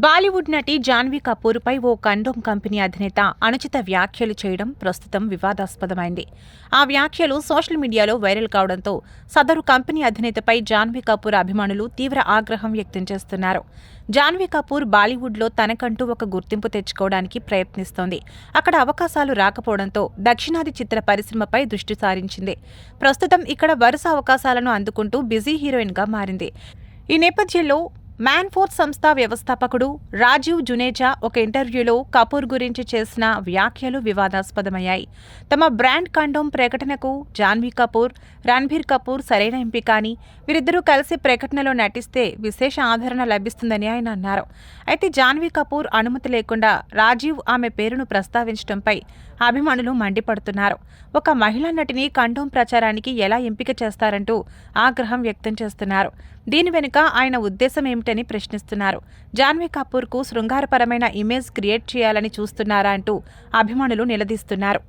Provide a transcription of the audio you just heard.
బాలీవుడ్ నటి జాన్వీ కపూర్పై ఓ condom company అధినేత అనుచిత వ్యాఖ్యలు చేయడం ప్రస్తుతం వివాదాస్పదమైంది. ఆ వ్యాఖ్యలు సోషల్ మీడియాలో వైరల్ కావడంతో సదరు కంపెనీ అధినేతపై జాన్వీ కపూర్ అభిమానులు తీవ్ర ఆగ్రహం వ్యక్తం చేస్తున్నారు. జాన్వీ కపూర్ బాలీవుడ్లో తనకంటూ ఒక గుర్తింపు తెచ్చుకోవడానికి ప్రయత్నిస్తోంది. అక్కడ అవకాశాలు రాకపోవడంతో దక్షిణాది చిత్ర పరిశ్రమపై దృష్టి సారించింది. ప్రస్తుతం ఇక్కడ వరుస అవకాశాలను అందుకుంటూ బిజీ హీరోయిన్గా మారింది. ఈ నేపథ్యంలో మ్యాన్ఫోర్స్ సంస్థ వ్యవస్థాపకుడు రాజీవ్ జునేజా ఒక ఇంటర్వ్యూలో కపూర్ గురించి చేసిన వ్యాఖ్యలు వివాదాస్పదమయ్యాయి. తమ బ్రాండ్ కండోమ్ ప్రకటనకు జాన్వీ కపూర్, రణ్బీర్ కపూర్ సరైన ఎంపిక అని, వీరిద్దరూ కలిసి ప్రకటనలో నటిస్తే విశేష ఆదరణ లభిస్తుందని ఆయన అన్నారు. అయితే జాన్వీ కపూర్ అనుమతి లేకుండా రాజీవ్ ఆమె పేరును ప్రస్తావించడంపై అభిమానులు మండిపడుతున్నారు. ఒక మహిళా నటిని కండోమ్ ప్రచారానికి ఎలా ఎంపిక చేస్తారంటూ ఆగ్రహం వ్యక్తం చేస్తున్నారు. దీని వెనుక ఆయన ఉద్దేశం ఏమిటని ప్రశ్నిస్తున్నారు. జాన్వీ కపూర్కు శృంగారపరమైన ఇమేజ్ క్రియేట్ చేయాలని చూస్తున్నారా అంటూ అభిమానులు నిలదీస్తున్నారు.